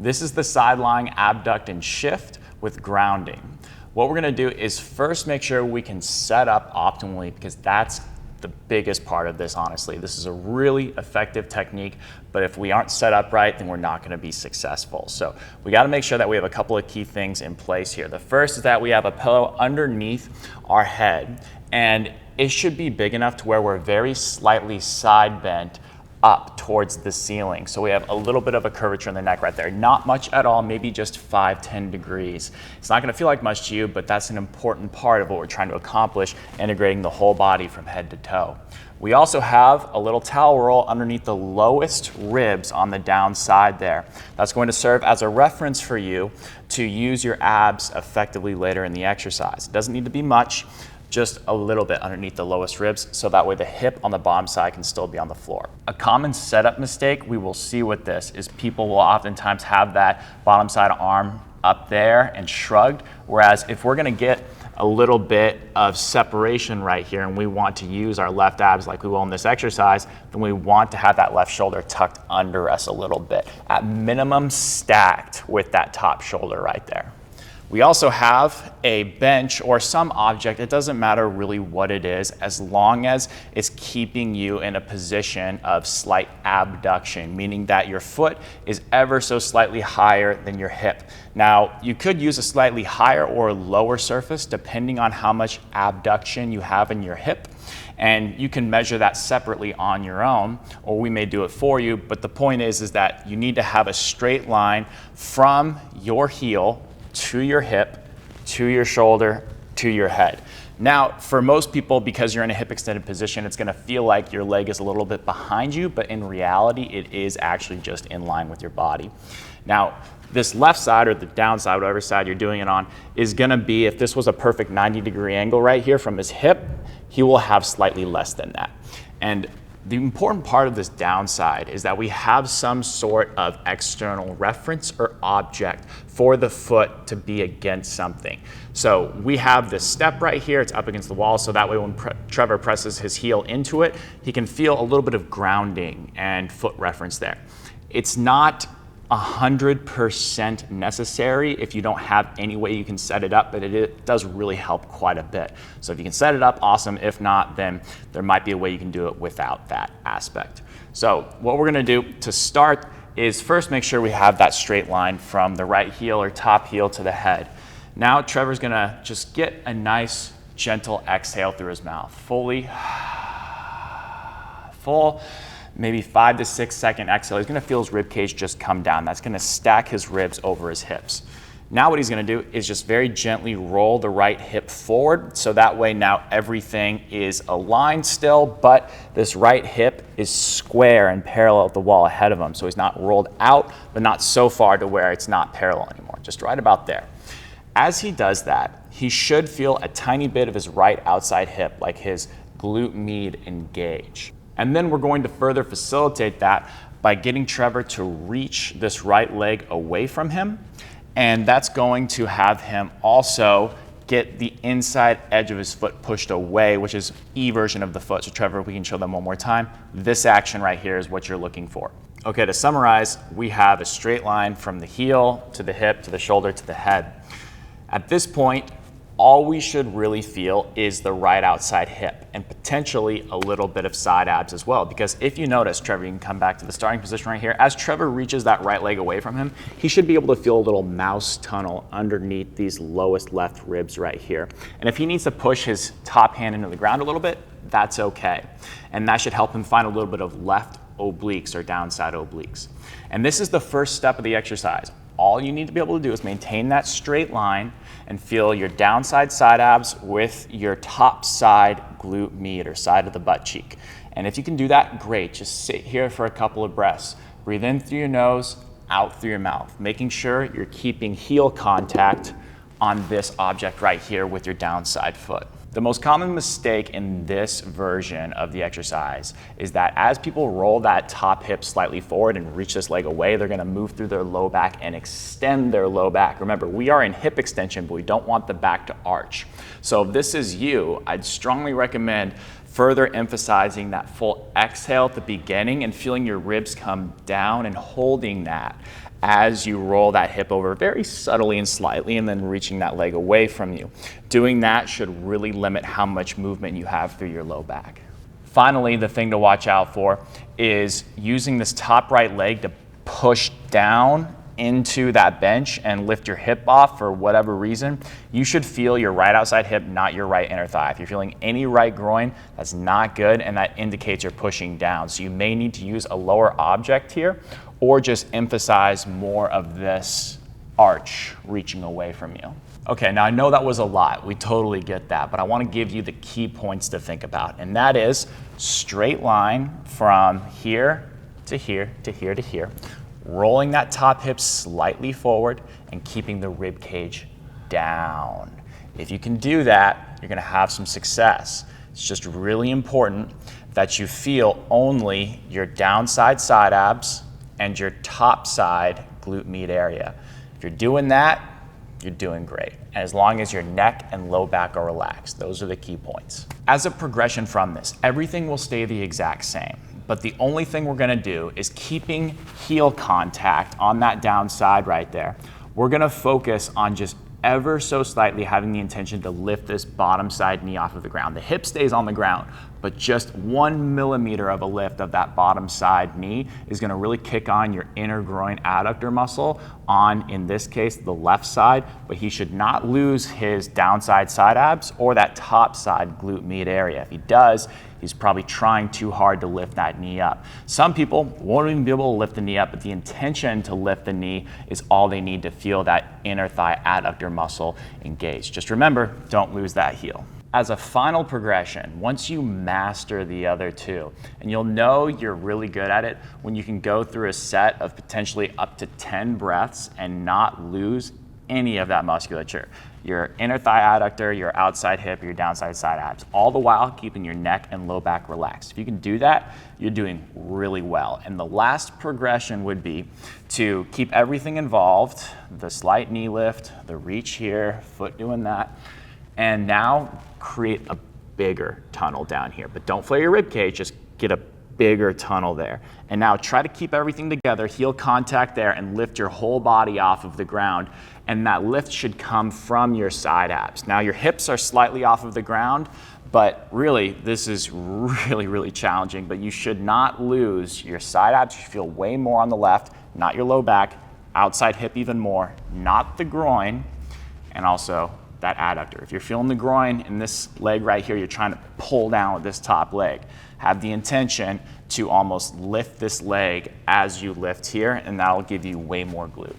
This is the side-lying abduct and shift with grounding. What we're gonna do is first make sure we can set up optimally, because that's the biggest part of this, honestly. This is a really effective technique, but if we aren't set up right, then we're not gonna be successful. So we gotta make sure that we have a couple of key things in place here. The first is that we have a pillow underneath our head, and it should be big enough to where we're very slightly side bent up towards the ceiling. So we have a little bit of a curvature in the neck right there. Not much at all, maybe just 5-10 degrees. It's not gonna feel like much to you, but that's an important part of what we're trying to accomplish, integrating the whole body from head to toe. We also have a little towel roll underneath the lowest ribs on the down side there. That's going to serve as a reference for you to use your abs effectively later in the exercise. It doesn't need to be much, just a little bit underneath the lowest ribs, so that way the hip on the bottom side can still be on the floor. A common setup mistake we will see with this is people will oftentimes have that bottom side arm up there and shrugged, whereas if we're gonna get a little bit of separation right here and we want to use our left abs like we will in this exercise, then we want to have that left shoulder tucked under us a little bit, at minimum stacked with that top shoulder right there. We also have a bench or some object, it doesn't matter really what it is, as long as it's keeping you in a position of slight abduction, meaning that your foot is ever so slightly higher than your hip. Now, you could use a slightly higher or lower surface depending on how much abduction you have in your hip, and you can measure that separately on your own, or we may do it for you, but the point is that you need to have a straight line from your heel to your hip, to your shoulder, to your head. Now, for most people, because you're in a hip extended position, it's gonna feel like your leg is a little bit behind you, but in reality, it is actually just in line with your body. Now, this left side or the down side, whatever side you're doing it on, is gonna be, if this was a perfect 90-degree angle right here from his hip, he will have slightly less than that. And the important part of this downside is that we have some sort of external reference or object for the foot to be against something. So we have this step right here, it's up against the wall, so that way when Trevor presses his heel into it, he can feel a little bit of grounding and foot reference there. It's not 100% necessary if you don't have any way you can set it up, but it does really help quite a bit. So if you can set it up, awesome. If not, then there might be a way you can do it without that aspect. So what we're gonna do to start is first make sure we have that straight line from the right heel or top heel to the head. Now Trevor's gonna just get a nice gentle exhale through his mouth, fully, full, maybe 5 to 6 second exhale. He's gonna feel his rib cage just come down. That's gonna stack his ribs over his hips. Now what he's gonna do is just very gently roll the right hip forward, so that way now everything is aligned still, but this right hip is square and parallel with the wall ahead of him. So he's not rolled out, but not so far to where it's not parallel anymore, just right about there. As he does that, he should feel a tiny bit of his right outside hip, like his glute med engage. And then we're going to further facilitate that by getting Trevor to reach this right leg away from him. And that's going to have him also get the inside edge of his foot pushed away, which is E version of the foot. So Trevor, if we can show them one more time. This action right here is what you're looking for. Okay, to summarize, we have a straight line from the heel to the hip, to the shoulder, to the head. At this point, all we should really feel is the right outside hip and potentially a little bit of side abs as well. Because if you notice, Trevor, you can come back to the starting position right here. As Trevor reaches that right leg away from him, he should be able to feel a little mouse tunnel underneath these lowest left ribs right here. And if he needs to push his top hand into the ground a little bit, that's okay. And that should help him find a little bit of left obliques or downside obliques. And this is the first step of the exercise. All you need to be able to do is maintain that straight line and feel your downside side abs with your top side glute med or side of the butt cheek. And if you can do that, great. Just sit here for a couple of breaths. Breathe in through your nose, out through your mouth, making sure you're keeping heel contact on this object right here with your downside foot. The most common mistake in this version of the exercise is that as people roll that top hip slightly forward and reach this leg away, they're gonna move through their low back and extend their low back. Remember, we are in hip extension, but we don't want the back to arch. So if this is you, I'd strongly recommend further emphasizing that full exhale at the beginning and feeling your ribs come down and holding that as you roll that hip over very subtly and slightly and then reaching that leg away from you. Doing that should really limit how much movement you have through your low back. Finally, the thing to watch out for is using this top right leg to push down into that bench and lift your hip off for whatever reason. You should feel your right outside hip, not your right inner thigh. If you're feeling any right groin, that's not good, and that indicates you're pushing down. So you may need to use a lower object here, or just emphasize more of this arch reaching away from you. Okay, now I know that was a lot. We totally get that, but I want to give you the key points to think about, and that is straight line from here to here to here to here, rolling that top hip slightly forward and keeping the rib cage down. If you can do that, you're going to have some success. It's just really important that you feel only your downside side abs and your top side glute med area. If you're doing that, you're doing great. And as long as your neck and low back are relaxed, those are the key points. As a progression from this, everything will stay the exact same. But the only thing we're gonna do is keeping heel contact on that downside right there. We're gonna focus on just ever so slightly having the intention to lift this bottom side knee off of the ground. The hip stays on the ground, but just 1 millimeter of a lift of that bottom side knee is gonna really kick on your inner groin adductor muscle on, in this case, the left side, but he should not lose his downside side abs or that top side glute med area. If he does, he's probably trying too hard to lift that knee up. Some people won't even be able to lift the knee up, but the intention to lift the knee is all they need to feel that inner thigh adductor muscle engaged. Just remember, don't lose that heel. As a final progression, once you master the other two, and you'll know you're really good at it when you can go through a set of potentially up to 10 breaths and not lose any of that musculature. Your inner thigh adductor, your outside hip, your downside side abs, all the while keeping your neck and low back relaxed. If you can do that, you're doing really well. And the last progression would be to keep everything involved, the slight knee lift, the reach here, foot doing that, and now create a bigger tunnel down here. But don't flare your rib cage, just get a bigger tunnel there. And now try to keep everything together, heel contact there, and lift your whole body off of the ground. And that lift should come from your side abs. Now your hips are slightly off of the ground, but really this is really challenging, but you should not lose your side abs. You should feel way more on the left, not your low back, outside hip even more, not the groin, and also that adductor. If you're feeling the groin in this leg right here, you're trying to pull down with this top leg. Have the intention to almost lift this leg as you lift here, and that'll give you way more glute.